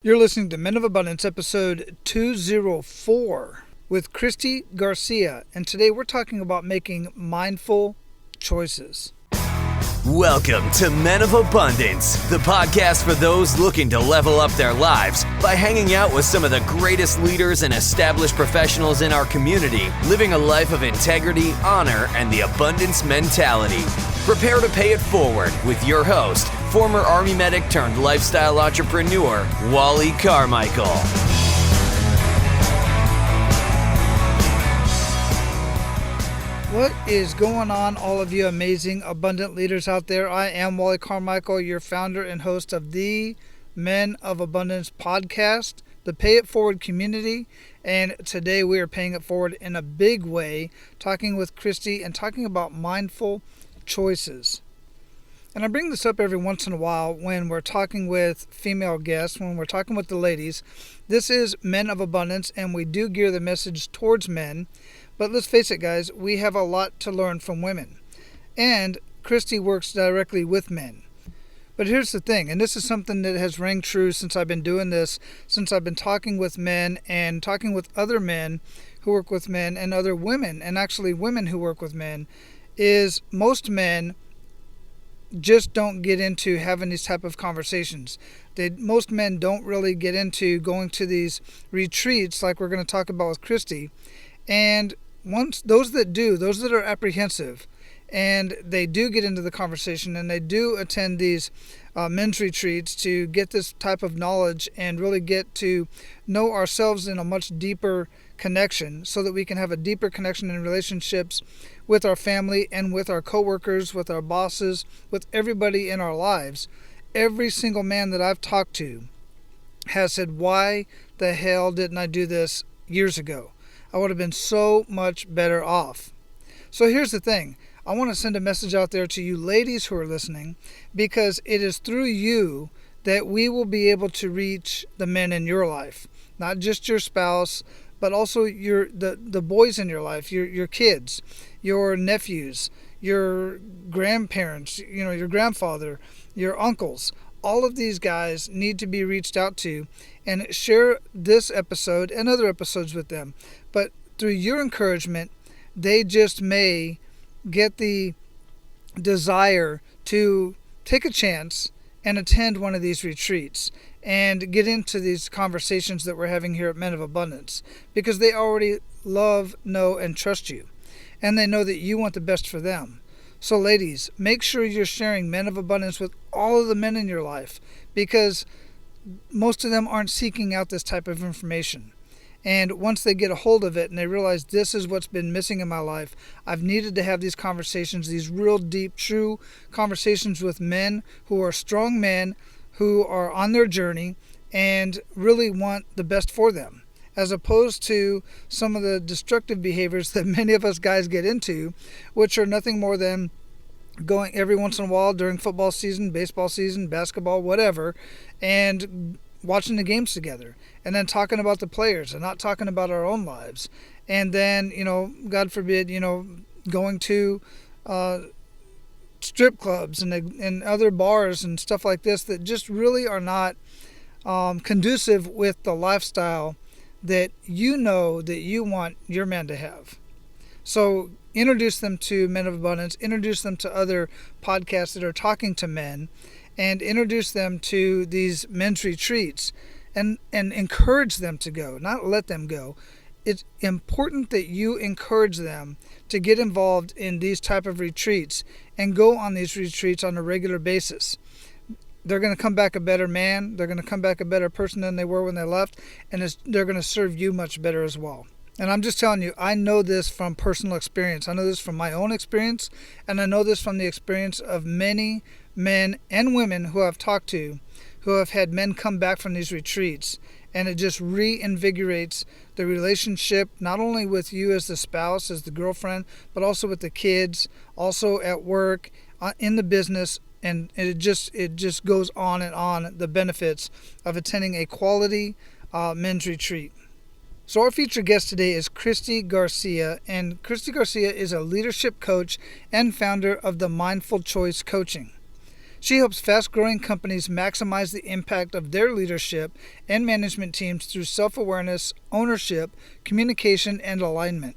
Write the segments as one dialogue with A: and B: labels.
A: You're listening to Men of Abundance, episode 204 with Christie, Garcia, and today we're talking about making mindful choices.
B: Welcome to Men of Abundance, the podcast for those looking to level up their lives by hanging out with some of the greatest leaders and established professionals in our community, living a life of integrity, honor, and the abundance mentality. Prepare to pay it forward with your host, former Army medic turned lifestyle entrepreneur, Wally Carmichael.
A: What is going on, all of you amazing, abundant leaders out there? I am Wally Carmichael, your founder and host of the Men of Abundance podcast, the Pay It Forward community, and today we are paying it forward in a big way, talking with Christie and talking about mindful choices. And I bring this up every once in a while when we're talking with female guests, when we're talking with the ladies. This is Men of Abundance, and we do gear the message towards men. But let's face it, guys, we have a lot to learn from women. And Christie works directly with men. But here's the thing, and this is something that has rang true since I've been doing this, since I've been talking with men and talking with other men who work with men and other women, and actually women who work with men, is most men just don't get into having these type of conversations. Most men don't really get into going to these retreats like we're going to talk about with Christie. And once those that do, those that are apprehensive, and they do get into the conversation and they do attend these men's retreats to get this type of knowledge and really get to know ourselves in a much deeper connection so that we can have a deeper connection in relationships with our family and with our coworkers, with our bosses, with everybody in our lives. Every single man that I've talked to has said, why the hell didn't I do this years ago? I would have been so much better off. So here's the thing. I want to send a message out there to you ladies who are listening, because it is through you that we will be able to reach the men in your life. Not just your spouse, but also the boys in your life, your kids, your nephews, your grandparents, your grandfather, your uncles. All of these guys need to be reached out to, and share this episode and other episodes with them. But through your encouragement, they just may get the desire to take a chance and attend one of these retreats and get into these conversations that we're having here at Men of Abundance, because they already love, know, and trust you, and they know that you want the best for them. So ladies, make sure you're sharing Men of Abundance with all of the men in your life, because most of them aren't seeking out this type of information. And once they get a hold of it and they realize this is what's been missing in my life, I've needed to have these conversations, these real deep, true conversations with men who are strong men, who are on their journey and really want the best for them, as opposed to some of the destructive behaviors that many of us guys get into, which are nothing more than going every once in a while during football season, baseball season, basketball, whatever, and watching the games together, and then talking about the players and not talking about our own lives. And then, God forbid, going to strip clubs and other bars and stuff like this that just really are not conducive with the lifestyle that that you want your man to have. So introduce them to Men of Abundance, introduce them to other podcasts that are talking to men, and introduce them to these men's retreats, and encourage them to go, not let them go. It's important that you encourage them to get involved in these type of retreats and go on these retreats on a regular basis. They're going to come back a better man. They're going to come back a better person than they were when they left, and they're going to serve you much better as well. And I'm just telling you, I know this from personal experience. I know this from my own experience, and I know this from the experience of many men and women who I've talked to, who have had men come back from these retreats, and it just reinvigorates the relationship, not only with you as the spouse, as the girlfriend, but also with the kids, also at work, in the business, and it just goes on and on, the benefits of attending a quality men's retreat. So our featured guest today is Christie Garcia, and Christie Garcia is a leadership coach and founder of the Mindful Choice Coaching. She helps fast-growing companies maximize the impact of their leadership and management teams through self-awareness, ownership, communication, and alignment.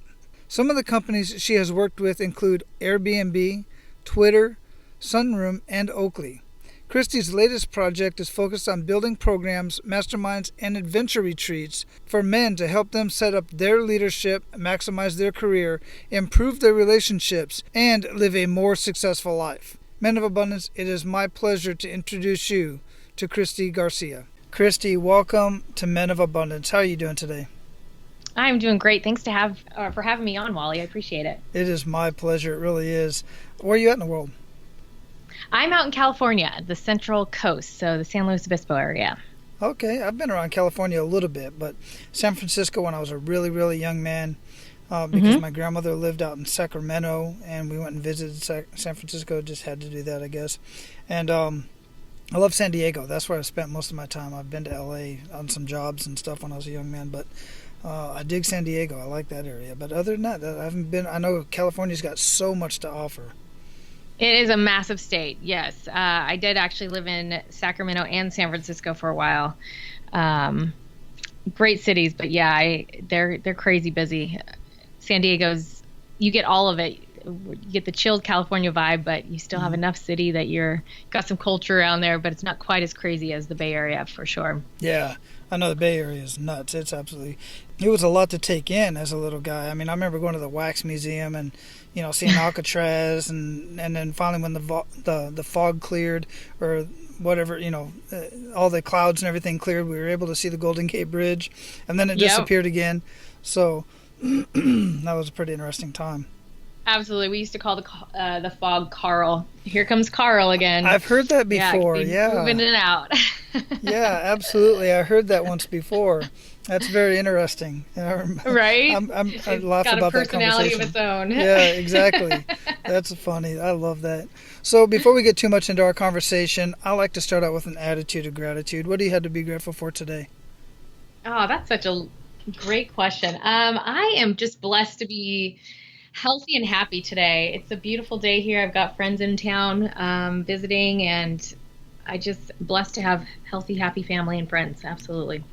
A: Some of the companies she has worked with include Airbnb, Twitter, Sunroom, and Oakley. Christie's latest project is focused on building programs, masterminds, and adventure retreats for men to help them set up their leadership, maximize their career, improve their relationships, and live a more successful life. Men of Abundance, it is my pleasure to introduce you to Christie Garcia. Christie, welcome to Men of Abundance. How are you doing today?
C: I'm doing great. Thanks for having me on, Wally. I appreciate it.
A: It is my pleasure. It really is. Where are you at in the world?
C: I'm out in California, the Central Coast, so the San Luis Obispo area.
A: Okay. I've been around California a little bit, but San Francisco when I was a really, really young man, because my grandmother lived out in Sacramento, and we went and visited San Francisco. Just had to do that, I guess. And I love San Diego. That's where I spent most of my time. I've been to L.A. on some jobs and stuff when I was a young man, but I dig San Diego. I like that area. But other than that, I haven't been. I know California's got so much to offer.
C: It is a massive state, yes. I did actually live in Sacramento and San Francisco for a while. Great cities, but yeah, they're crazy busy. San Diego's, you get all of it. You get the chilled California vibe, but you still have enough city that got some culture around there, but it's not quite as crazy as the Bay Area for sure.
A: Yeah, I know the Bay Area is nuts. It was a lot to take in as a little guy. I mean, I remember going to the Wax Museum and, seeing Alcatraz, and then finally when the fog cleared or whatever, all the clouds and everything cleared, we were able to see the Golden Gate Bridge, and then it disappeared again. So that was a pretty interesting time.
C: Absolutely. We used to call the fog Carl. Here comes Carl again.
A: I've heard that before. Yeah.
C: Moving in and out.
A: Yeah, absolutely. I heard that once before. That's very interesting.
C: Right?
A: I laugh about that conversation. Got a
C: personality of its own.
A: Yeah, exactly. That's funny. I love that. So before we get too much into our conversation, I like to start out with an attitude of gratitude. What do you have to be grateful for today?
C: Oh, that's such a great question. I am just blessed to be healthy and happy today. It's a beautiful day here. I've got friends in town visiting, and I just blessed to have healthy, happy family and friends. Absolutely.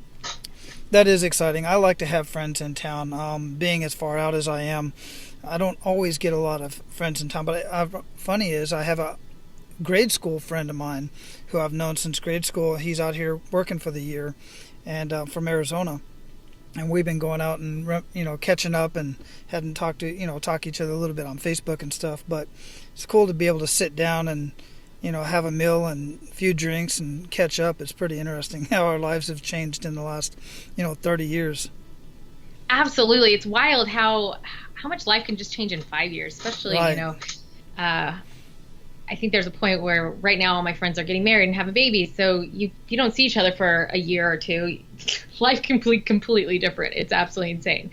A: That is exciting. I like to have friends in town. Being as far out as I am, I don't always get a lot of friends in town. But funny is, I have a grade school friend of mine who I've known since grade school. He's out here working for the year, and from Arizona. And we've been going out and, catching up and hadn't talk each other a little bit on Facebook and stuff. But it's cool to be able to sit down and, have a meal and a few drinks and catch up. It's pretty interesting how our lives have changed in the last, 30 years.
C: Absolutely. It's wild how much life can just change in 5 years, especially,
A: right.
C: I think there's a point where right now all my friends are getting married and having babies, so you don't see each other for a year or two. Life can be completely different. It's absolutely insane.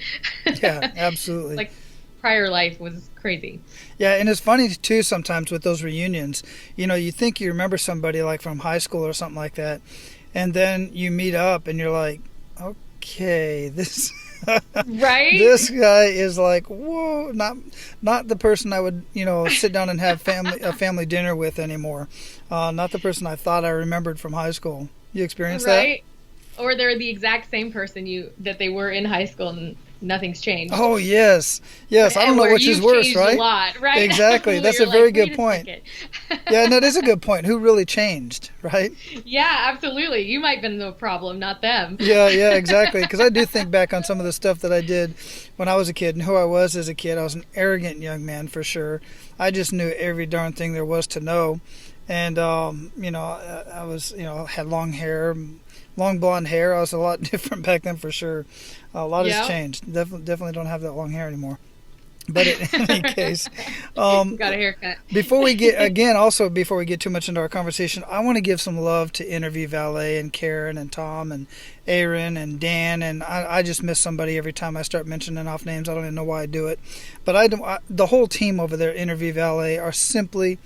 A: Yeah, absolutely.
C: Like prior life was crazy.
A: Yeah, and it's funny too sometimes with those reunions. You think you remember somebody like from high school or something like that, and then you meet up and you're like, okay, this
C: right?
A: This guy is like, whoa, not the person I would, sit down and have a family dinner with anymore. Not the person I thought I remembered from high school. You experienced
C: right? That? Or they're the exact same person that they were in high school and nothing's changed.
A: Oh, yes. I don't know which is worse, right?
C: A lot, right?
A: Exactly. That's a very good point. Yeah, no, that is a good point. Who really changed, right?
C: Yeah, absolutely. You might have been the problem, not them.
A: Yeah, exactly. Because I do think back on some of the stuff that I did when I was a kid and who I was as a kid. I was an arrogant young man for sure. I just knew every darn thing there was to know. And, I was, had long hair, long blonde hair. I was a lot different back then for sure. A lot has changed. Definitely don't have that long hair anymore. But in any case,
C: got a haircut.
A: Before we get too much into our conversation, I want to give some love to Interview Valet and Karen and Tom and Aaron and Dan. And I just miss somebody every time I start mentioning off names. I don't even know why I do it. But the whole team over there, Interview Valet, are simply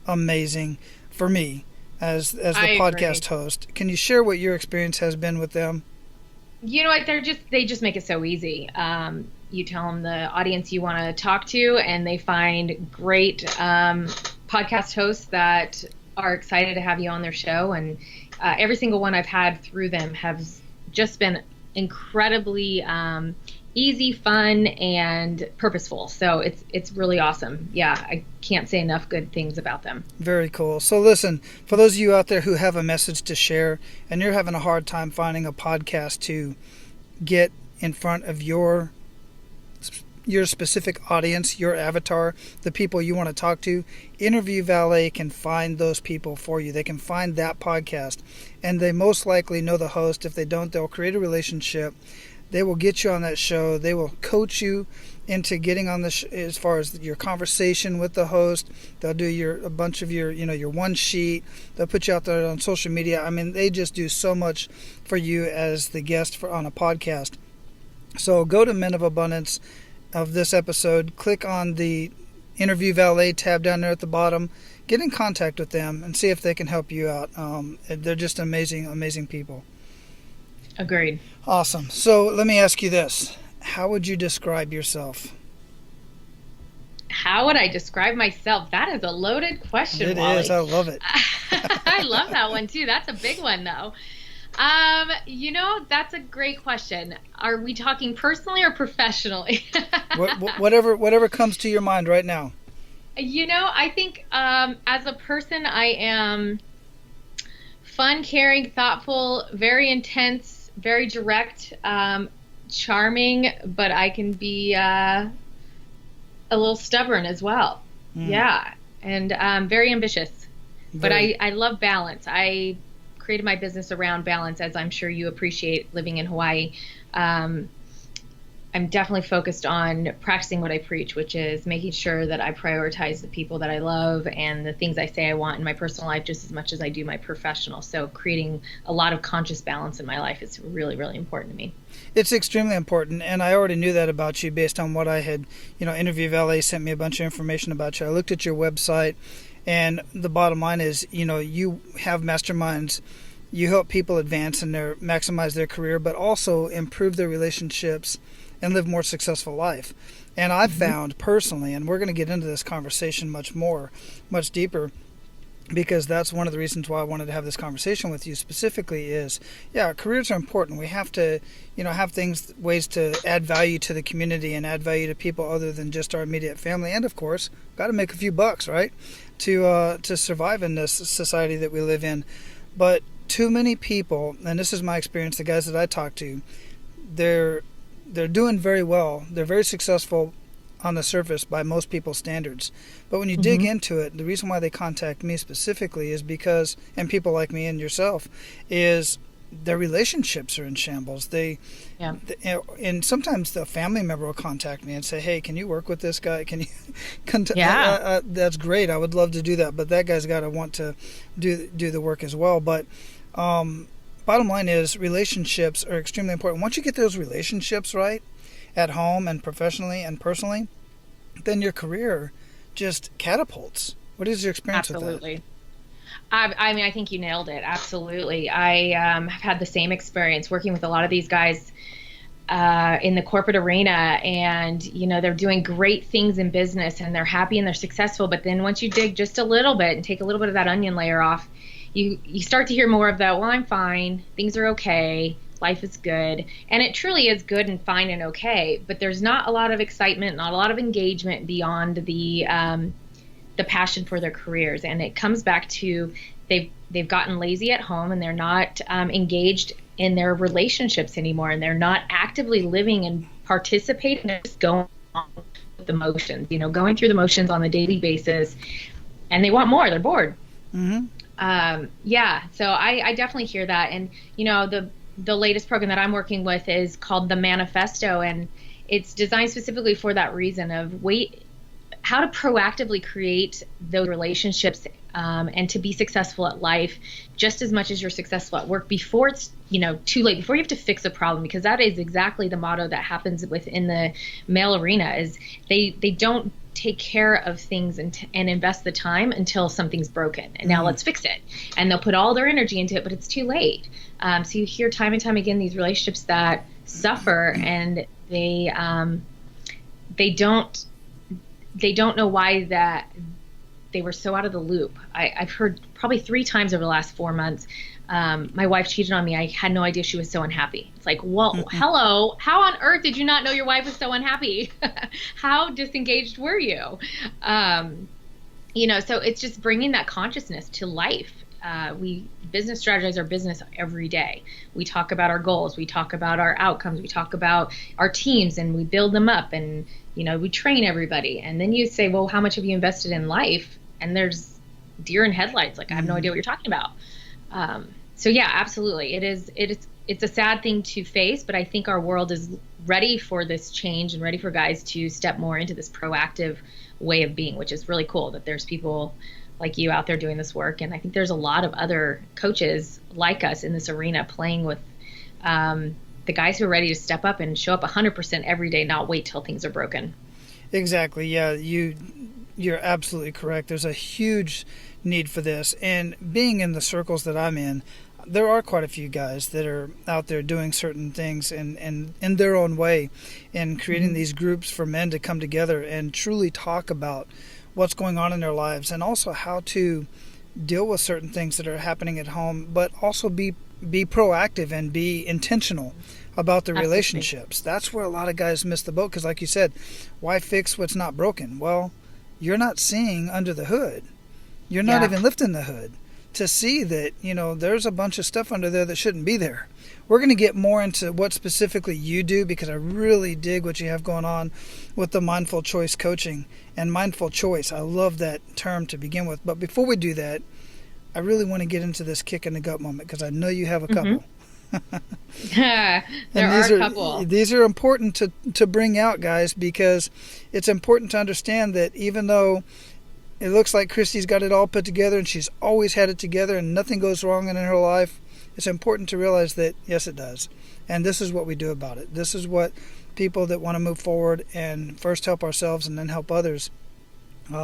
A: amazing for me as the podcast host. Can you share what your experience has been with them?
C: You know what? They just make it so easy. You tell them the audience you want to talk to, and they find great podcast hosts that are excited to have you on their show, and every single one I've had through them has just been incredibly easy, fun, and purposeful. So it's really awesome. Yeah, I can't say enough good things about them.
A: Very cool. So listen, for those of you out there who have a message to share and you're having a hard time finding a podcast to get in front of your specific audience, your avatar, the people you want to talk to, Interview Valet can find those people for you. They can find that podcast, and they most likely know the host. If they don't, they'll create a relationship. They will get you on that show. They will coach you into getting on the as far as your conversation with the host. They'll do a bunch of your one sheet. They'll put you out there on social media. I mean, they just do so much for you as the guest on a podcast. So go to Men of Abundance of this episode, click on the Interview Valet tab down there at the bottom, get in contact with them and see if they can help you out. They're just amazing people.
C: Agreed.
A: Awesome. So let me ask you this. How would you describe yourself?
C: How would I describe myself? That is a loaded question,
A: It
C: Wally.
A: is. I love it.
C: I love that one too. That's a big one though. That's a great question. Are we talking personally or professionally?
A: whatever comes to your mind right now.
C: I think as a person, I am fun, caring, thoughtful, very intense, very direct, charming, but I can be a little stubborn as well. Yeah, and very ambitious. But I love balance. I created my business around balance, as I'm sure you appreciate living in Hawaii. I'm definitely focused on practicing what I preach, which is making sure that I prioritize the people that I love and the things I say I want in my personal life just as much as I do my professional. So creating a lot of conscious balance in my life is really, really important to me.
A: It's extremely important, and I already knew that about you based on what I had, Interview Valet sent me a bunch of information about you. I looked at your website, and the bottom line is, you have masterminds. You help people advance and maximize their career, but also improve their relationships and live more successful life. And I've found personally, and we're going to get into this conversation much deeper, because that's one of the reasons why I wanted to have this conversation with you specifically is, careers are important. We have to, have ways to add value to the community and add value to people other than just our immediate family. And of course, got to make a few bucks, right? To survive in this society that we live in. But too many people, and this is my experience, the guys that I talk to, they're doing very well. They're very successful on the surface by most people's standards. But when you dig into it, the reason why they contact me specifically is because, and people like me and yourself, is their relationships are in shambles. And sometimes the family member will contact me and say, "Hey, can you work with this guy? Can you?" That's great. I would love to do that, but that guy's got to want to do the work as well. But bottom line is, relationships are extremely important. Once you get those relationships right, at home and professionally and personally, then your career just catapults. What is your experience with that?
C: Absolutely. I think you nailed it. Absolutely. I have had the same experience working with a lot of these guys in the corporate arena, and they're doing great things in business and they're happy and they're successful. But then once you dig just a little bit and take a little bit of that onion layer off, you start to hear more of that, well, I'm fine, things are okay, life is good. And it truly is good and fine and okay, but there's not a lot of excitement, not a lot of engagement beyond the passion for their careers. And it comes back to they've gotten lazy at home, and they're not engaged in their relationships anymore, and they're not actively living and participating. They're just going on with the motions, going through the motions on a daily basis, and they want more. They're bored. So I definitely hear that. And the latest program that I'm working with is called the Manifesto, and it's designed specifically for that reason of how to proactively create those relationships and to be successful at life just as much as you're successful at work before it's too late, before you have to fix a problem, because that is exactly the motto that happens within the male arena is they don't take care of things and invest the time until something's broken, and now let's fix it, and they'll put all their energy into it, but it's too late. So you hear time and time again these relationships that suffer, and they don't know why that they were so out of the loop. I've heard probably 3 times over the last 4 months, my wife cheated on me. I had no idea she was so unhappy. It's like, well, hello, how on earth did you not know your wife was so unhappy? How disengaged were you? So it's just bringing that consciousness to life. We business strategize our business every day. We talk about our goals. We talk about our outcomes. We talk about our teams, and we build them up, and, we train everybody. And then you say, well, how much have you invested in life? And there's deer in headlights. Like, I have no idea what you're talking about. So yeah, absolutely. It's a sad thing to face, but I think our world is ready for this change and ready for guys to step more into this proactive way of being, which is really cool that there's people like you out there doing this work. And I think there's a lot of other coaches like us in this arena playing with the guys who are ready to step up and show up 100% every day, not wait till things are broken.
A: Exactly. Yeah, you're absolutely correct. There's a huge need for this. And being in the circles that I'm in, there are quite a few guys that are out there doing certain things and in their own way, and creating these groups for men to come together and truly talk about what's going on in their lives, and also how to deal with certain things that are happening at home, but also be proactive and be intentional about the relationships. That's where a lot of guys miss the boat, because like you said, why fix what's not broken? Well, you're not seeing under the hood. You're not even lifting the hood to see that, there's a bunch of stuff under there that shouldn't be there. We're going to get more into what specifically you do, because I really dig what you have going on with the mindful choice coaching and mindful choice. I love that term to begin with. But before we do that, I really want to get into this kick in the gut moment, because I know you have a couple.
C: There are a couple.
A: These are important to bring out, guys, because it's important to understand that even though it looks like Christie's got it all put together and she's always had it together and nothing goes wrong in her life, it's important to realize that, yes, it does. And this is what we do about it. This is what people that want to move forward and first help ourselves and then help others,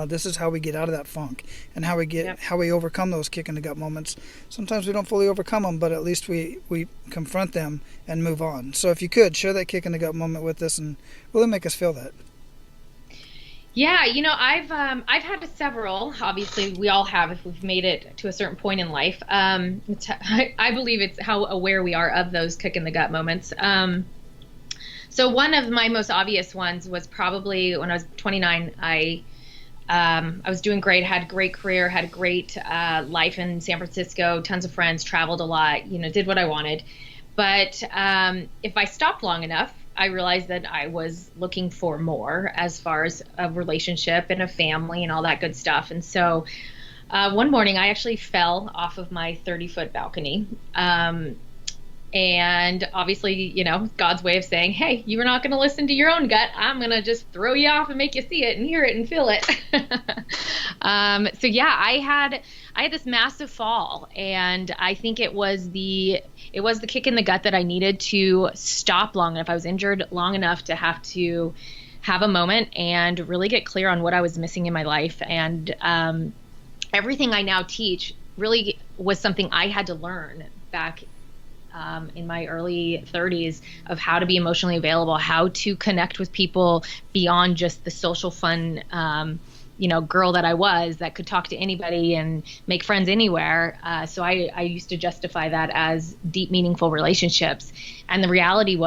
A: this is how we get out of that funk, and how we overcome those kick in the gut moments. Sometimes we don't fully overcome them, but at least we confront them and move on. So if you could, share that kick in the gut moment with us and really make us feel that.
C: Yeah, I've had several. Obviously, we all have if we've made it to a certain point in life. I believe it's how aware we are of those kick in the gut moments. So one of my most obvious ones was probably when I was 29. I was doing great, had a great career, had a great life in San Francisco, tons of friends, traveled a lot, did what I wanted. But if I stopped long enough, I realized that I was looking for more as far as a relationship and a family and all that good stuff. And so one morning I actually fell off of my 30-foot balcony. And obviously, God's way of saying, hey, you were not going to listen to your own gut. I'm going to just throw you off and make you see it and hear it and feel it. So yeah, I had this massive fall, and I think it was the kick in the gut that I needed to stop long enough. I was injured long enough to have a moment and really get clear on what I was missing in my life. And everything I now teach really was something I had to learn back in my early 30s, of how to be emotionally available, how to connect with people beyond just the social fun, girl that I was that could talk to anybody and make friends anywhere. So I used to justify that as deep, meaningful relationships. And the reality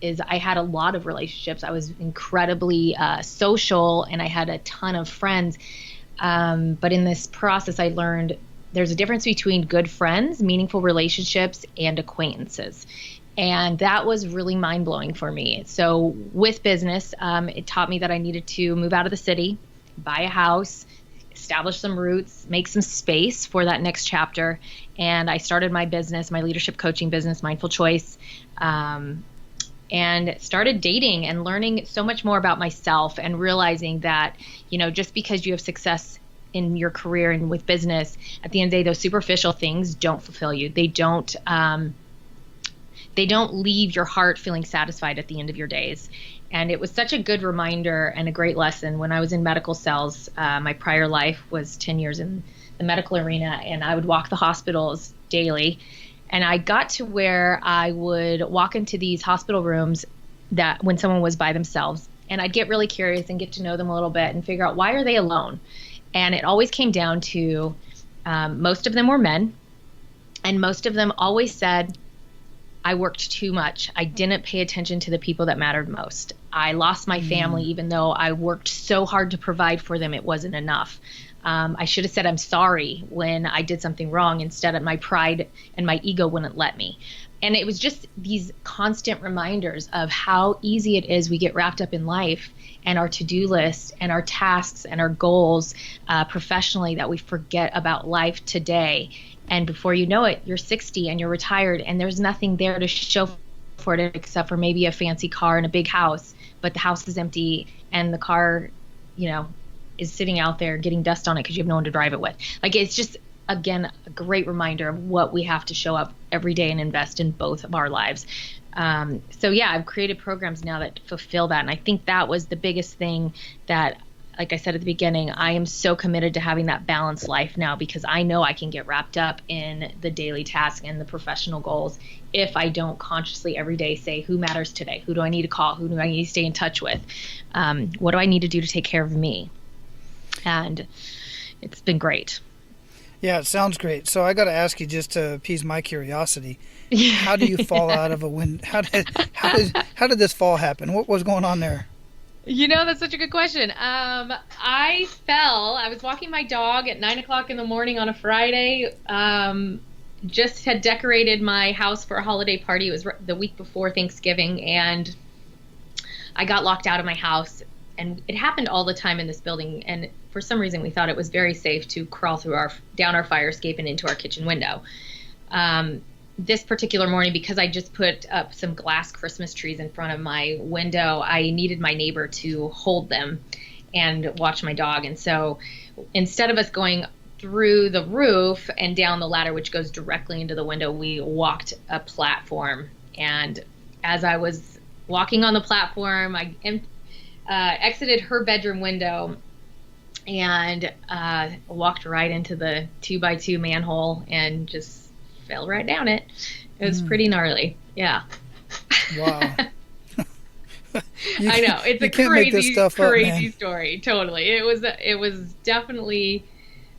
C: is I had a lot of relationships. I was incredibly social, and I had a ton of friends. But in this process, I learned there's a difference between good friends, meaningful relationships, and acquaintances. And that was really mind-blowing for me. So with business, it taught me that I needed to move out of the city, buy a house, establish some roots, make some space for that next chapter. And I started my business, my leadership coaching business, Mindful Choice, and started dating and learning so much more about myself, and realizing that, just because you have success in your career and with business, at the end of the day, those superficial things don't fulfill you. They don't leave your heart feeling satisfied at the end of your days. And it was such a good reminder and a great lesson. When I was in medical sales, my prior life was 10 years in the medical arena, and I would walk the hospitals daily. And I got to where I would walk into these hospital rooms that when someone was by themselves, and I'd get really curious and get to know them a little bit and figure out, why are they alone? And it always came down to most of them were men, and most of them always said, I worked too much. I didn't pay attention to the people that mattered most. I lost my family, even though I worked so hard to provide for them, it wasn't enough. I should have said I'm sorry when I did something wrong. Instead, my pride and my ego wouldn't let me. And it was just these constant reminders of how easy it is we get wrapped up in life and our to-do list and our tasks and our goals professionally, that we forget about life today. And before you know it, you're 60 and you're retired, and there's nothing there to show for it except for maybe a fancy car and a big house, but the house is empty and the car, is sitting out there getting dust on it because you have no one to drive it with. Like, it's just, again, a great reminder of what we have to show up every day and invest in both of our lives. So yeah, I've created programs now that fulfill that. And I think that was the biggest thing that, like I said at the beginning, I am so committed to having that balanced life now, because I know I can get wrapped up in the daily task and the professional goals if I don't consciously every day say, who matters today? Who do I need to call? Who do I need to stay in touch with? What do I need to do to take care of me? And it's been great.
A: Yeah, it sounds great. So I got to ask you, just to appease my curiosity, how do you fall out of a window? How did this fall happen? What was going on there?
C: That's such a good question. I fell. I was walking my dog at 9:00 in the morning on a Friday. Just had decorated my house for a holiday party. It was the week before Thanksgiving, and I got locked out of my house. And it happened all the time in this building. And for some reason, we thought it was very safe to crawl down our fire escape and into our kitchen window. This particular morning, because I just put up some glass Christmas trees in front of my window, I needed my neighbor to hold them and watch my dog. And so instead of us going through the roof and down the ladder, which goes directly into the window, we walked a platform. And as I was walking on the platform, I exited her bedroom window and walked right into the 2x2 manhole and just fell right down it. It was pretty gnarly. Yeah.
A: Wow.
C: I know. It's a crazy story. Totally. It was definitely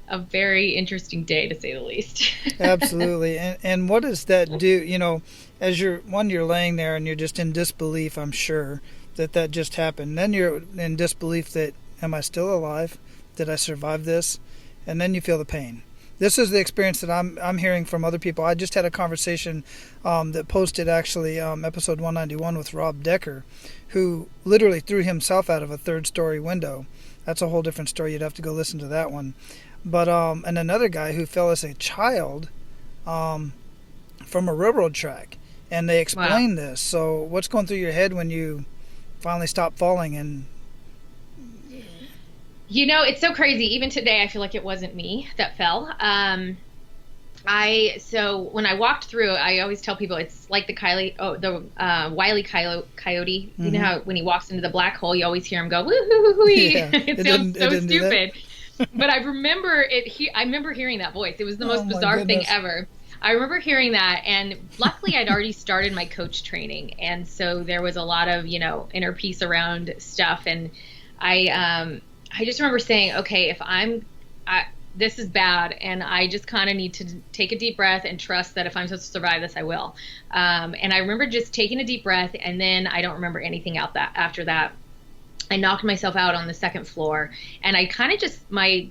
C: a very interesting day, to say the least.
A: Absolutely. And what does that do? As you're laying there and you're just in disbelief, I'm sure, that just happened. Then you're in disbelief that, am I still alive? Did I survive this? And then you feel the pain. This is the experience that I'm hearing from other people. I just had a conversation that posted, actually, episode 191 with Rob Decker, who literally threw himself out of a third-story window. That's a whole different story. You'd have to go listen to that one. But and another guy who fell as a child from a railroad track. And they explained this. So what's going through your head when you finally stop falling? And
C: it's so crazy. Even today, I feel like it wasn't me that fell. So when I walked through, I always tell people it's like the Wile E. Coyote. You know how when he walks into the black hole, you always hear him go woo-hoo-hoo-wee.
A: Yeah,
C: it sounds so stupid. But I remember it. I remember hearing that voice. It was the most bizarre thing ever. I remember hearing that, and luckily I'd already started my coach training, and so there was a lot of inner peace around stuff, and I just remember saying, okay, if this is bad, and I just kind of need to take a deep breath and trust that if I'm supposed to survive this, I will. And I remember just taking a deep breath, and then I don't remember anything after that. I knocked myself out on the second floor, and I kind of my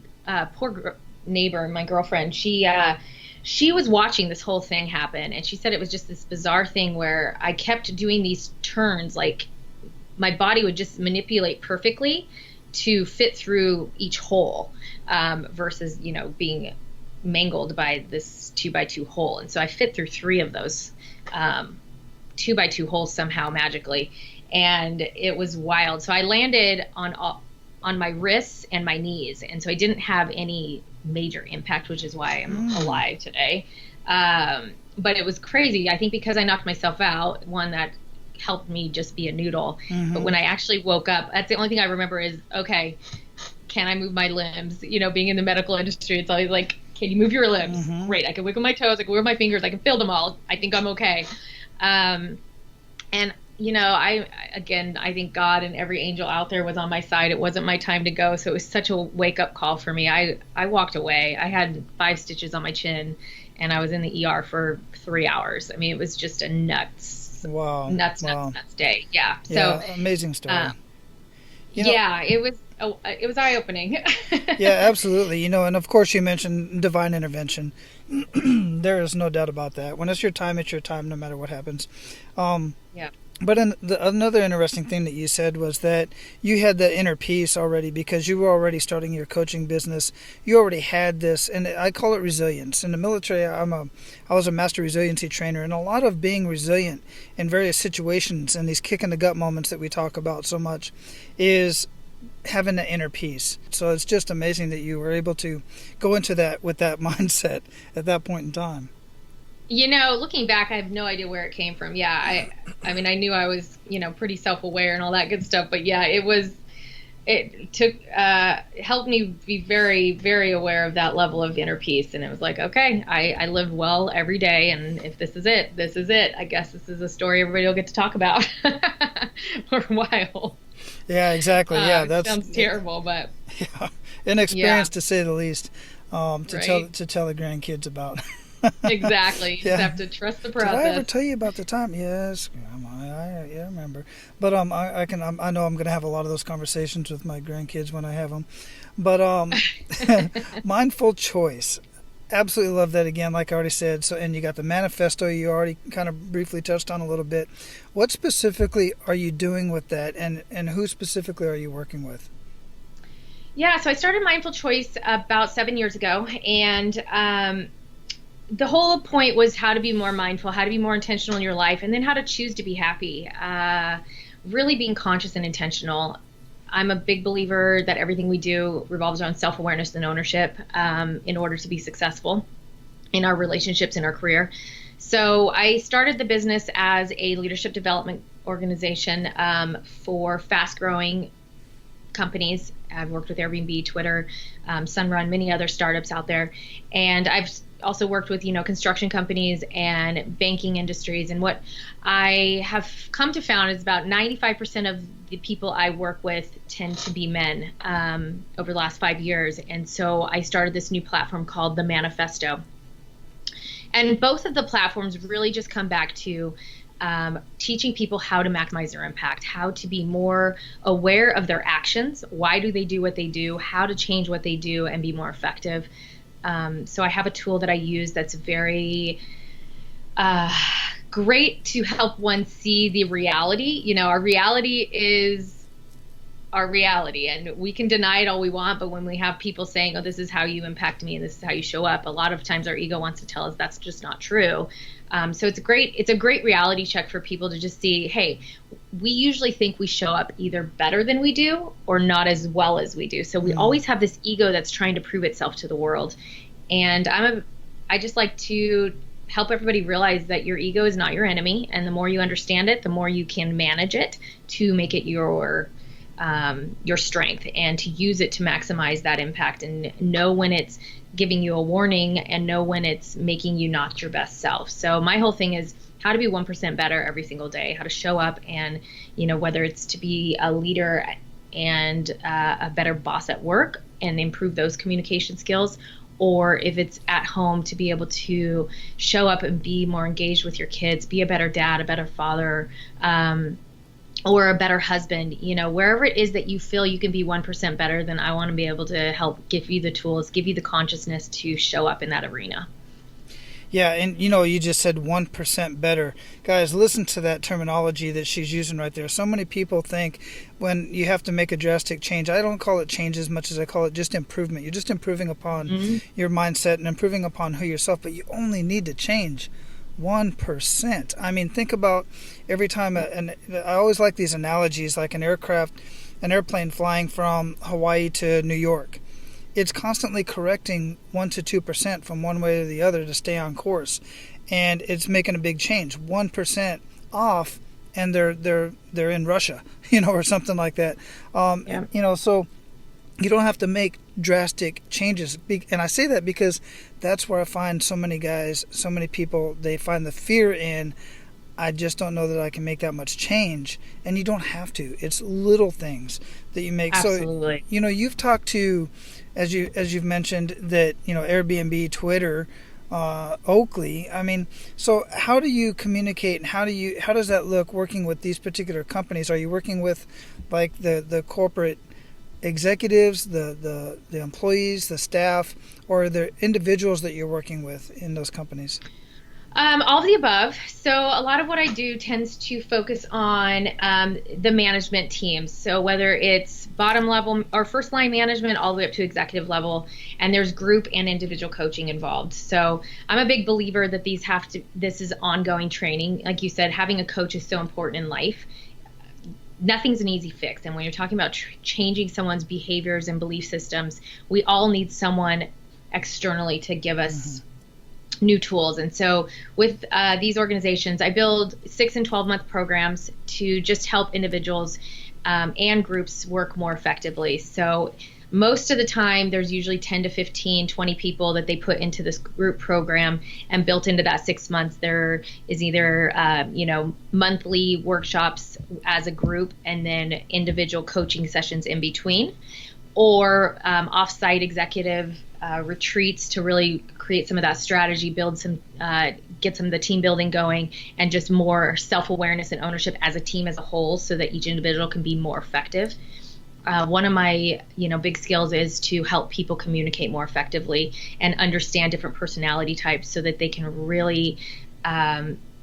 C: poor neighbor, my girlfriend, she was watching this whole thing happen, and she said it was just this bizarre thing where I kept doing these turns, like my body would just manipulate perfectly to fit through each hole, versus being mangled by this 2x2 hole. And so I fit through 3 of those 2x2 holes somehow magically, and it was wild. So I landed on my wrists and my knees, and so I didn't have any major impact, which is why I'm alive today. But it was crazy. I think because I knocked myself out, one that helped me just be a noodle. But when I actually woke up, that's the only thing I remember is, okay, can I move my limbs? Being in the medical industry, it's always like, can you move your limbs? Great. I can wiggle my toes. I can wiggle my fingers. I can feel them all. I think I'm okay. And I think God and every angel out there was on my side. It wasn't my time to go. So it was such a wake up call for me. I walked away. I had 5 stitches on my chin and I was in the ER for 3 hours. I mean, it was just a nuts day. Yeah.
A: Yeah, so amazing story.
C: It was eye opening.
A: Yeah, absolutely. And of course you mentioned divine intervention. There is no doubt about that. When it's your time, no matter what happens.
C: Yeah.
A: But another interesting thing that you said was that you had that inner peace already because you were already starting your coaching business. You already had this, and I call it resilience. In the military, I was a master resiliency trainer, and a lot of being resilient in various situations and these kick in the gut moments that we talk about so much is having that inner peace. So it's just amazing that you were able to go into that with that mindset at that point in time.
C: Looking back, I have no idea where it came from. Yeah, I mean, I knew I was, pretty self-aware and all that good stuff. But yeah, helped me be very, very aware of that level of inner peace. And it was like, okay, I lived well every day. And if this is it, this is it. I guess this is a story everybody will get to talk about for a while.
A: Yeah, exactly. Yeah,
C: that sounds terrible, but
A: yeah, inexperience to say the least. To tell the grandkids about.
C: Exactly. You just have to trust the process.
A: Did I ever tell you about the time? Yes, I remember. But I know I'm going to have a lot of those conversations with my grandkids when I have them. But mindful choice. Absolutely love that again, like I already said. So, and you got the manifesto you already kind of briefly touched on a little bit. What specifically are you doing with that, and who specifically are you working with?
C: Yeah, so I started Mindful Choice about 7 years ago, and the whole point was how to be more mindful, how to be more intentional in your life, and then how to choose to be happy. Really being conscious and intentional. I'm a big believer that everything we do revolves around self-awareness and ownership in order to be successful in our relationships, in our career. So I started the business as a leadership development organization for fast-growing companies. I've worked with Airbnb, Twitter, Sunrun, many other startups out there. And I've also worked with, construction companies and banking industries. And what I have come to found is about 95% of the people I work with tend to be men over the last 5 years. And so I started this new platform called the Manifesto. And both of the platforms really just come back to teaching people how to maximize their impact, how to be more aware of their actions, why do they do what they do, how to change what they do and be more effective. So I have a tool that I use that's very great to help one see the reality. Our reality is our reality, and we can deny it all we want, but when we have people saying, oh, this is how you impact me and this is how you show up, a lot of times our ego wants to tell us that's just not true. So it's a great reality check for people to just see, hey, we usually think we show up either better than we do or not as well as we do. So we always have this ego that's trying to prove itself to the world. And I just like to help everybody realize that your ego is not your enemy. And the more you understand it, the more you can manage it to make it your strength and to use it to maximize that impact and know when it's giving you a warning and know when it's making you not your best self. So my whole thing is how to be 1% better every single day, how to show up and, whether it's to be a leader and a better boss at work and improve those communication skills, or if it's at home to be able to show up and be more engaged with your kids, be a better dad, a better father, or a better husband, wherever it is that you feel you can be 1% better, then I want to be able to help give you the tools, give you the consciousness to show up in that arena.
A: Yeah, and you just said 1% better. Guys, listen to that terminology that she's using right there. So many people think when you have to make a drastic change, I don't call it change as much as I call it just improvement. You're just improving upon your mindset and improving upon who yourself, but you only need to change 1%. I mean, think about every time, and I always like these analogies, like an airplane flying from Hawaii to New York. It's constantly correcting 1 to 2% from one way to the other to stay on course, and it's making a big change. 1% off, and they're in Russia, or something like that. So you don't have to make drastic changes. And I say that because that's where I find so many guys, so many people, they find the fear in, I just don't know that I can make that much change. And you don't have to. It's little things that you make.
C: Absolutely.
A: So, you've talked to, as you've mentioned, that, Airbnb, Twitter, Oakley. I mean, so how do you communicate, and how does that look working with these particular companies? Are you working with like the corporate executives, the employees, the staff, or the individuals that you're working with in those companies?
C: All of the above. So a lot of what I do tends to focus on the management teams. So whether it's bottom level or first line management all the way up to executive level, and there's group and individual coaching involved. So I'm a big believer that this is ongoing training. Like you said, having a coach is so important in life. Nothing's an easy fix. And when you're talking about changing someone's behaviors and belief systems, we all need someone externally to give us new tools. And so with these organizations, I build 6 and 12-month programs to just help individuals and groups work more effectively. So most of the time, there's usually 10 to 15, 20 people that they put into this group program, and built into that 6 months, there is either, monthly workshops as a group and then individual coaching sessions in between, or off-site executive retreats to really create some of that strategy, build some, get some of the team building going, and just more self-awareness and ownership as a team as a whole, so that each individual can be more effective. One of my, big skills is to help people communicate more effectively and understand different personality types, so that they can really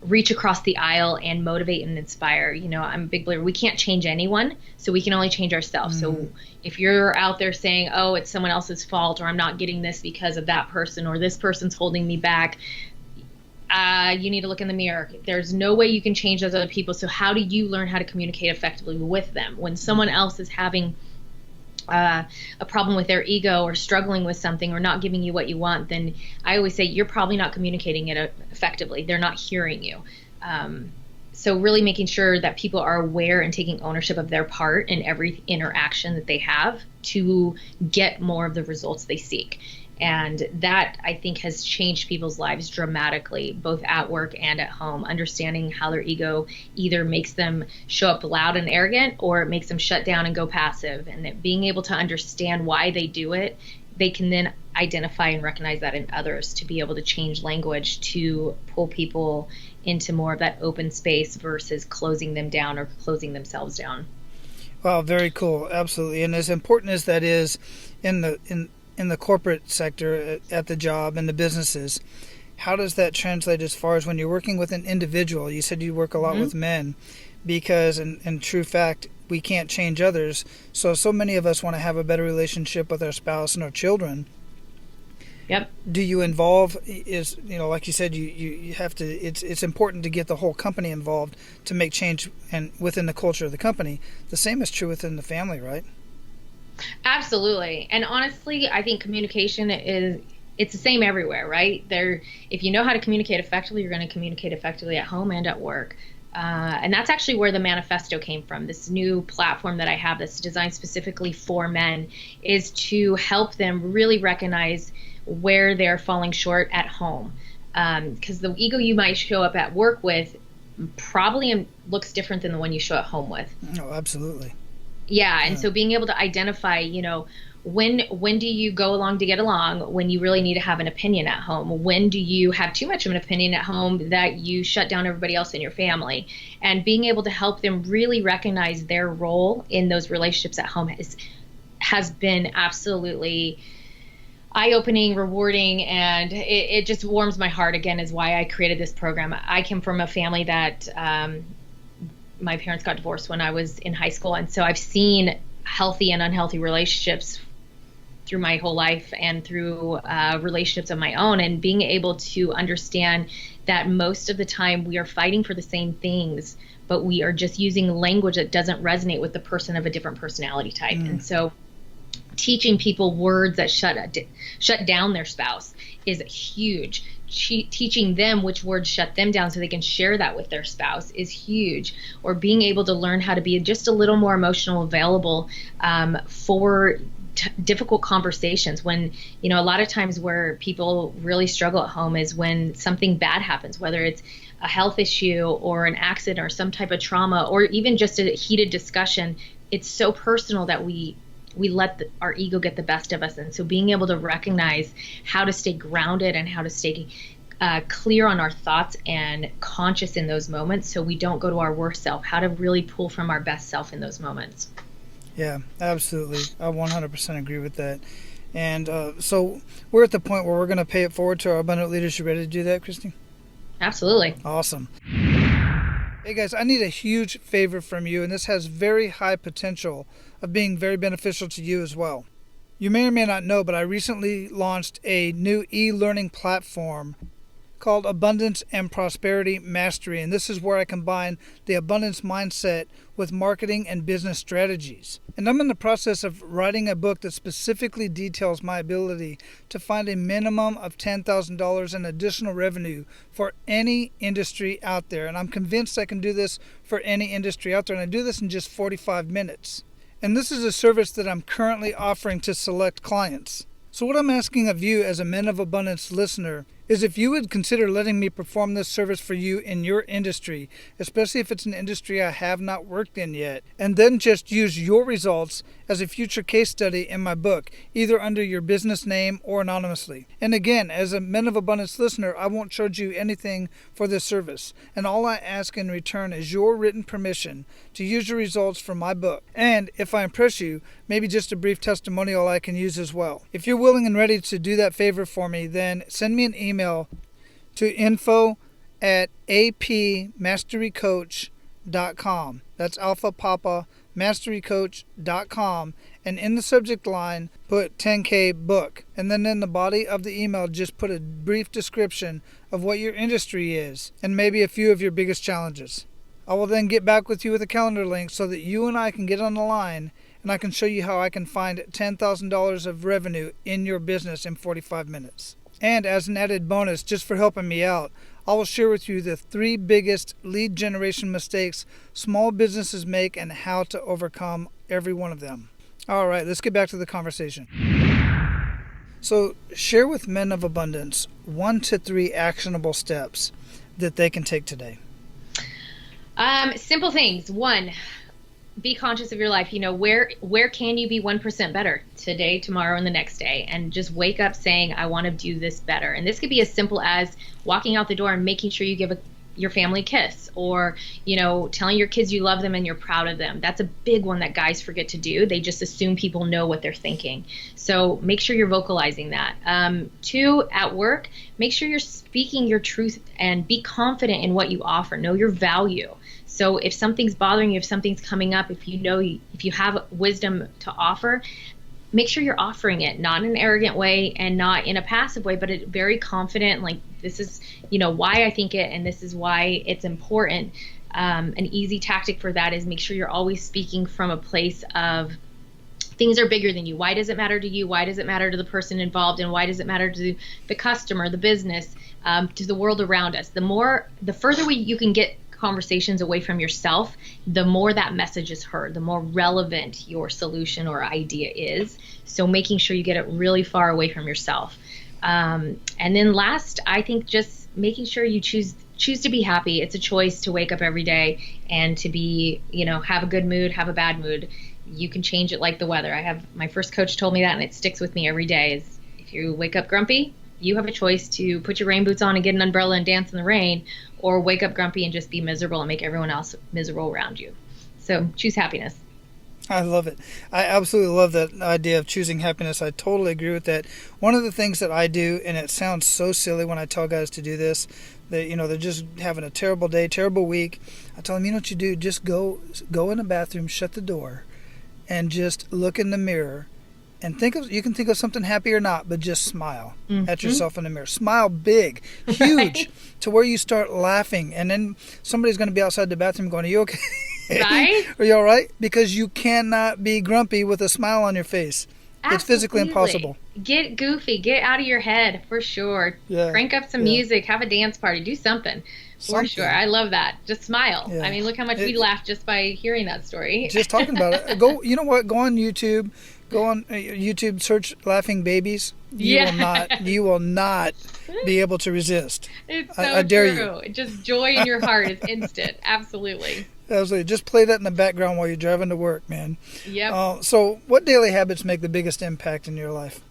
C: reach across the aisle and motivate and inspire. I'm a big believer, we can't change anyone, so we can only change ourselves. So if you're out there saying, oh, it's someone else's fault, or I'm not getting this because of that person, or this person's holding me back, you need to look in the mirror. There's no way you can change those other people. So how do you learn how to communicate effectively with them? When someone else is having a problem with their ego, or struggling with something, or not giving you what you want, then I always say you're probably not communicating it effectively. They're not hearing you. So really making sure that people are aware and taking ownership of their part in every interaction that they have to get more of the results they seek. And that, I think, has changed people's lives dramatically, both at work and at home, understanding how their ego either makes them show up loud and arrogant, or it makes them shut down and go passive. And that being able to understand why they do it, they can then identify and recognize that in others, to be able to change language to pull people into more of that open space versus closing them down or closing themselves down.
A: Wow, very cool. Absolutely. And as important as that is in the corporate sector, at the job and the businesses, how does that translate as far as when you're working with an individual? You said you work a lot with men, because in true fact, we can't change others. So many of us want to have a better relationship with our spouse and our children.
C: Yep.
A: Do you involve, like you said, you have to, it's important to get the whole company involved to make change and within the culture of the company. The same is true within the family, right?
C: Absolutely. And honestly, I think communication it's the same everywhere, right? If you know how to communicate effectively, you're going to communicate effectively at home and at work. And that's actually where the manifesto came from. This new platform that I have that's designed specifically for men is to help them really recognize where they're falling short at home. Because the ego you might show up at work with probably looks different than the one you show at home with.
A: Oh, absolutely.
C: Yeah, and so being able to identify, when do you go along to get along, when you really need to have an opinion at home? When do you have too much of an opinion at home that you shut down everybody else in your family? And being able to help them really recognize their role in those relationships at home has been absolutely eye-opening, rewarding, and it just warms my heart, again, is why I created this program. I came from a family that my parents got divorced when I was in high school, and so I've seen healthy and unhealthy relationships through my whole life, and through relationships of my own, and being able to understand that most of the time we are fighting for the same things, but we are just using language that doesn't resonate with the person of a different personality type. And so teaching people words that shut down their spouse is huge. Teaching them which words shut them down so they can share that with their spouse is huge. Or being able to learn how to be just a little more emotional available for difficult conversations. When, a lot of times where people really struggle at home is when something bad happens, whether it's a health issue or an accident or some type of trauma or even just a heated discussion, it's so personal that we let our ego get the best of us. And so being able to recognize how to stay grounded and how to stay clear on our thoughts and conscious in those moments so we don't go to our worst self, how to really pull from our best self in those moments.
A: Yeah, absolutely. I 100% agree with that. And so we're at the point where we're going to pay it forward to our abundant leaders. You ready to do that, Christie?
C: Absolutely.
A: Awesome. Hey guys, I need a huge favor from you, and this has very high potential of being very beneficial to you as well. You may or may not know, but I recently launched a new e-learning platform called Abundance and Prosperity Mastery, and this is where I combine the abundance mindset with marketing and business strategies. And I'm in the process of writing a book that specifically details my ability to find a minimum of $10,000 in additional revenue for any industry out there. And I'm convinced I can do this for any industry out there, and I do this in just 45 minutes. And this is a service that I'm currently offering to select clients. So what I'm asking of you as a Men of Abundance listener is if you would consider letting me perform this service for you in your industry, especially if it's an industry I have not worked in yet, and then just use your results as a future case study in my book, either under your business name or anonymously. And again, as a Men of Abundance listener, I won't charge you anything for this service, and all I ask in return is your written permission to use your results from my book. And if I impress you, maybe just a brief testimonial I can use as well. If you're willing and ready to do that favor for me, then send me an email to info@apmasterycoach.com. That's Alpha Papa masterycoach.com, and in the subject line put 10K book, and then in the body of the email just put a brief description of what your industry is and maybe a few of your biggest challenges. I will then get back with you with a calendar link so that you and I can get on the line and I can show you how I can find $10,000 of revenue in your business in 45 minutes. And as an added bonus, just for helping me out, I will share with you the 3 biggest lead generation mistakes small businesses make and how to overcome every one of them. All right, let's get back to the conversation. So share with Men of Abundance 1 to 3 actionable steps that they can take today.
C: Simple things. 1, be conscious of your life. Where can you be 1% better today, tomorrow, and the next day? And just wake up saying, I want to do this better. And this could be as simple as walking out the door and making sure you give your family a kiss, or, telling your kids you love them and you're proud of them. That's a big one that guys forget to do. They just assume people know what they're thinking. So make sure you're vocalizing that. 2, at work, make sure you're speaking your truth and be confident in what you offer. Know your value. So if something's bothering you, if something's coming up, if you have wisdom to offer, make sure you're offering it, not in an arrogant way and not in a passive way, but a very confident, like, this is, why I think it, and this is why it's important. An easy tactic for that is make sure you're always speaking from a place of things are bigger than you. Why does it matter to you? Why does it matter to the person involved? And why does it matter to the customer, the business, to the world around us? The further you can get conversations away from yourself, the more that message is heard, the more relevant your solution or idea is. So making sure you get it really far away from yourself. And then last, I think just making sure you choose to be happy. It's a choice to wake up every day and to be, have a good mood, have a bad mood. You can change it like the weather. My first coach told me that, and it sticks with me every day, is if you wake up grumpy, you have a choice to put your rain boots on and get an umbrella and dance in the rain, or wake up grumpy and just be miserable and make everyone else miserable around you. So choose happiness.
A: I love it. I absolutely love that idea of choosing happiness. I totally agree with that. One of the things that I do, and it sounds so silly when I tell guys to do this, that they're just having a terrible day, terrible week. I tell them, you know what you do? Just go in the bathroom, shut the door, and just look in the mirror. And you can think of something happy or not, but just smile at yourself in the mirror. Smile big, huge, right? To where you start laughing. And then somebody's going to be outside the bathroom going, are you okay?
C: Right?
A: Are you all right? Because you cannot be grumpy with a smile on your face.
C: Absolutely.
A: It's physically impossible.
C: Get goofy. Get out of your head, for sure.
A: Yeah.
C: Crank up some music. Have a dance party. Do something. For sure. I love that. Just smile.
A: Yeah.
C: I mean, look how much we laughed just by hearing that story.
A: Just talking about it. You know what? Go on YouTube. Go on YouTube, search laughing babies. You will not be able to resist.
C: It's so
A: I dare
C: true. Just joy in your heart is instant. Absolutely.
A: Absolutely. Just play that in the background while you're driving to work, man.
C: Yep.
A: So what daily habits make the biggest impact in your life?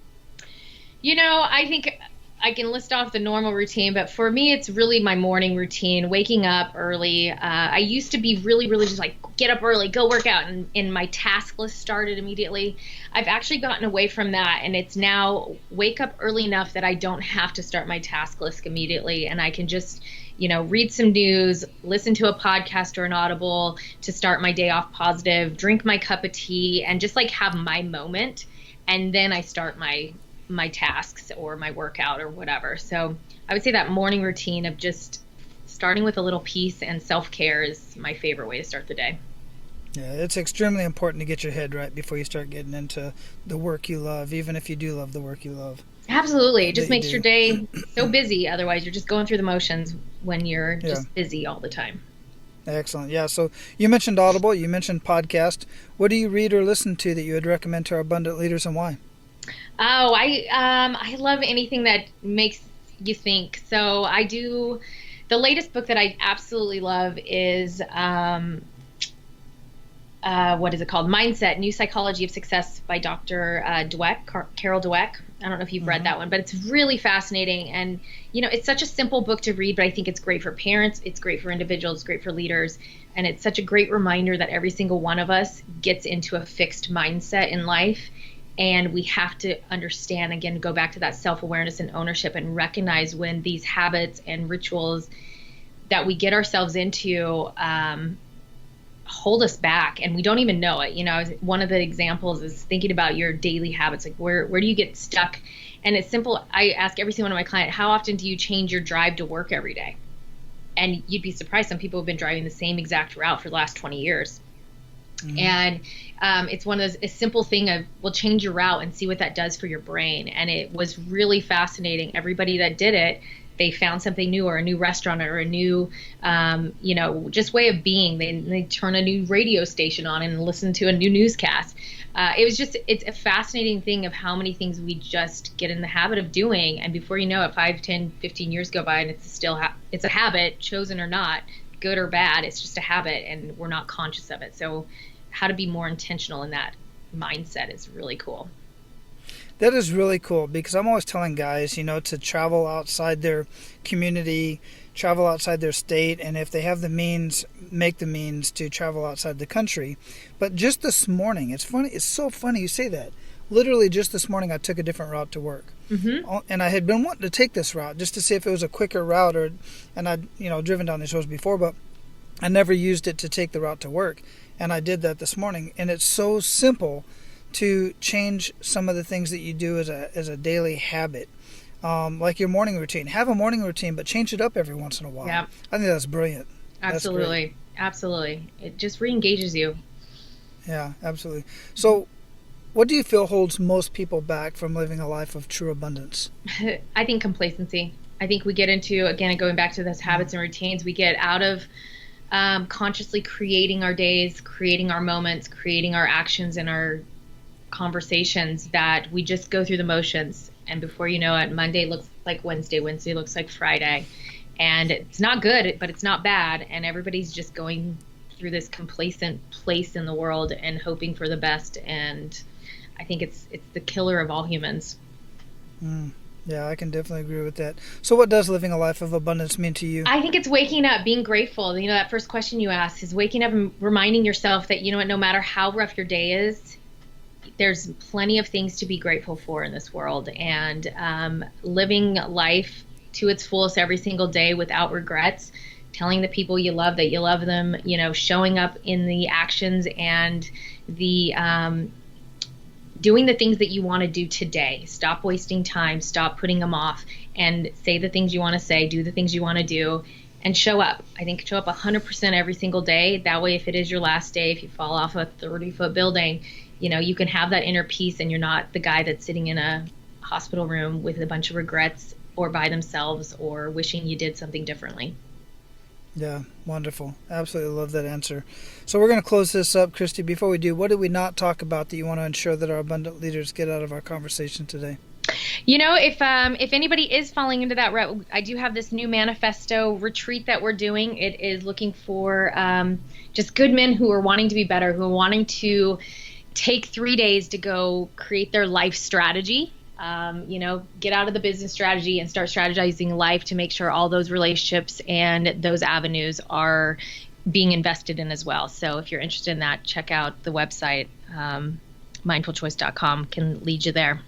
C: I think I can list off the normal routine, but for me, it's really my morning routine, waking up early. I used to be really, really just like get up early, go work out, and my task list started immediately. I've actually gotten away from that, and it's now wake up early enough that I don't have to start my task list immediately, and I can just, read some news, listen to a podcast or an Audible to start my day off positive, drink my cup of tea, and just like have my moment, and then I start my tasks or my workout or whatever. So I would say that morning routine of just starting with a little peace and self-care is my favorite way to start the day.
A: Yeah, it's extremely important to get your head right before you start getting into the work you love, even if you do love the work you love.
C: Absolutely. It just makes your day so busy. Otherwise, you're just going through the motions when you're just busy all the time.
A: Excellent. Yeah, so you mentioned Audible, you mentioned podcast. What do you read or listen to that you would recommend to our abundant leaders, and why?
C: Oh, I love anything that makes you think. So the latest book that I absolutely love is, what is it called? Mindset, New Psychology of Success by Dr. Carol Dweck. I don't know if you've read that one, but it's really fascinating. And, it's such a simple book to read, but I think it's great for parents. It's great for individuals. It's great for leaders. And it's such a great reminder that every single one of us gets into a fixed mindset in life. And we have to understand, again, go back to that self-awareness and ownership and recognize when these habits and rituals that we get ourselves into hold us back and we don't even know it. One of the examples is thinking about your daily habits, like where do you get stuck? And it's simple. I ask every single one of my clients, how often do you change your drive to work every day? And you'd be surprised. Some people have been driving the same exact route for the last 20 years. And it's one of those, a simple thing of, well, change your route and see what that does for your brain. And it was really fascinating. Everybody that did it, they found something new, or a new restaurant, or a new, just way of being. They turn a new radio station on and listen to a new newscast. It's a fascinating thing of how many things we just get in the habit of doing. And before you know it, 5, 10, 15 years go by and it's still, it's a habit, chosen or not, good or bad. It's just a habit and we're not conscious of it. So how to be more intentional in that mindset is really cool.
A: That is really cool, because I'm always telling guys, to travel outside their community, travel outside their state, and if they have the means, make the means to travel outside the country. But just this morning, it's funny. It's so funny you say that. Literally just this morning, I took a different route to work. And I had been wanting to take this route just to see if it was a quicker route, and I'd, driven down these roads before, but I never used it to take the route to work. And I did that this morning. And it's so simple to change some of the things that you do as a daily habit. Like your morning routine. Have a morning routine, but change it up every once in a while.
C: Yeah.
A: I think that's brilliant.
C: Absolutely. Absolutely. It just re-engages you.
A: Yeah, absolutely. So what do you feel holds most people back from living a life of true abundance?
C: I think complacency. I think we get into, again, going back to those habits and routines, we get out of consciously creating our days, creating our moments, creating our actions and our conversations, that we just go through the motions. And before you know it, Monday looks like Wednesday, Wednesday looks like Friday. And it's not good, but it's not bad. And everybody's just going through this complacent place in the world and hoping for the best. And I think it's the killer of all humans.
A: Yeah, I can definitely agree with that. So what does living a life of abundance mean to you?
C: I think it's waking up, being grateful. That first question you asked is waking up and reminding yourself that, no matter how rough your day is, there's plenty of things to be grateful for in this world. And living life to its fullest every single day without regrets, telling the people you love that you love them, showing up in the actions and the doing the things that you want to do today. Stop wasting time, stop putting them off, and say the things you want to say, do the things you want to do, and show up. I think show up 100% every single day. That way, if it is your last day, if you fall off a 30-foot building, you can have that inner peace and you're not the guy that's sitting in a hospital room with a bunch of regrets or by themselves or wishing you did something differently.
A: Yeah, wonderful. Absolutely love that answer. So we're going to close this up, Christy. Before we do, what did we not talk about that you want to ensure that our abundant leaders get out of our conversation today?
C: If anybody is falling into that route, I do have this new manifesto retreat that we're doing. It is looking for just good men who are wanting to be better, who are wanting to take 3 days to go create their life strategy. Get out of the business strategy and start strategizing life to make sure all those relationships and those avenues are being invested in as well. So if you're interested in that, check out the website, mindfulchoice.com can lead you there.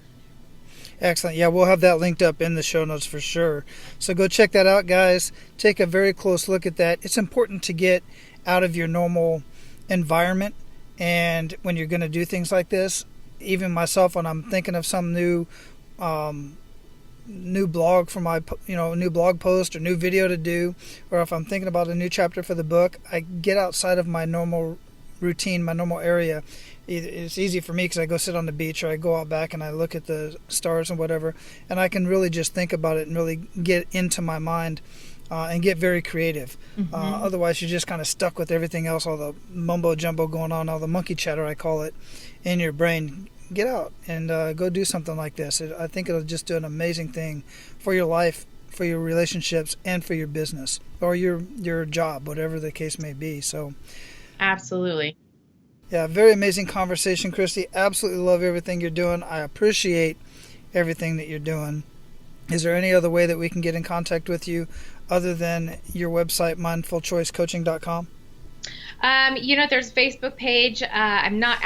A: Excellent. Yeah, we'll have that linked up in the show notes for sure. So go check that out, guys. Take a very close look at that. It's important to get out of your normal environment. And when you're going to do things like this, even myself, when I'm thinking of some new blog for my, new blog post or new video to do, or if I'm thinking about a new chapter for the book, I get outside of my normal routine, my normal area. It's easy for me because I go sit on the beach or I go out back and I look at the stars and whatever, and I can really just think about it and really get into my mind and get very creative.
C: Mm-hmm.
A: Otherwise, you're just kind of stuck with everything else, all the mumbo jumbo going on, all the monkey chatter, I call it, in your brain. Get out and go do something like this. I think it'll just do an amazing thing for your life, for your relationships, and for your business or your job, whatever the case may be. So,
C: absolutely.
A: Yeah, very amazing conversation, Christy. Absolutely love everything you're doing. I appreciate everything that you're doing. Is there any other way that we can get in contact with you other than your website, mindfulchoicecoaching.com?
C: There's a Facebook page. I'm not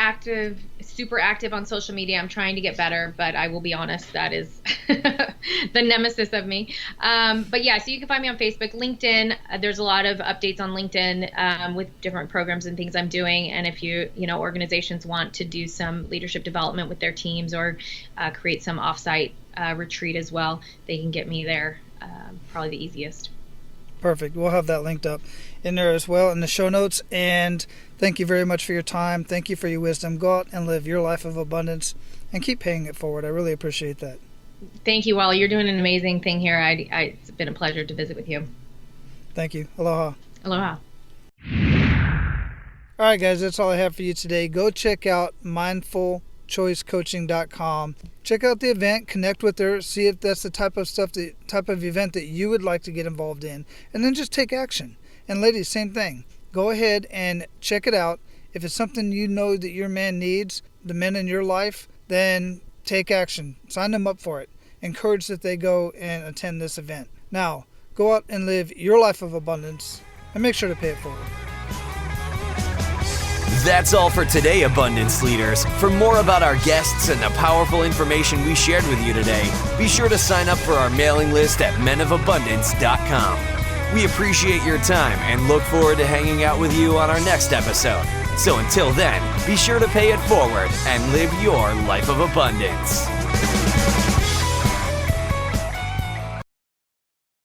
C: super active on social media. I'm trying to get better, but I will be honest, that is the nemesis of me. But yeah, so you can find me on Facebook, LinkedIn. There's a lot of updates on LinkedIn with different programs and things I'm doing. And if organizations want to do some leadership development with their teams or create some offsite retreat as well, they can get me there. Probably the easiest.
A: Perfect. We'll have that linked up in there as well in the show notes. And thank you very much for your time. Thank you for your wisdom. Go out and live your life of abundance and keep paying it forward. I really appreciate that.
C: Thank you, Wally. You're doing an amazing thing here. It's been a pleasure to visit with you.
A: Thank you. Aloha.
C: Aloha.
A: All right, guys, that's all I have for you today. Go check out mindfulchoicecoaching.com. Check out the event, connect with her, see if that's the type of event that you would like to get involved in, and then just take action. And ladies, same thing. Go ahead and check it out. If it's something you know that your man needs, the men in your life, then take action. Sign them up for it. Encourage that they go and attend this event. Now, go out and live your life of abundance and make sure to pay it forward.
B: That's all for today, Abundance Leaders. For more about our guests and the powerful information we shared with you today, be sure to sign up for our mailing list at menofabundance.com. We appreciate your time and look forward to hanging out with you on our next episode. So until then, be sure to pay it forward and live your life of abundance.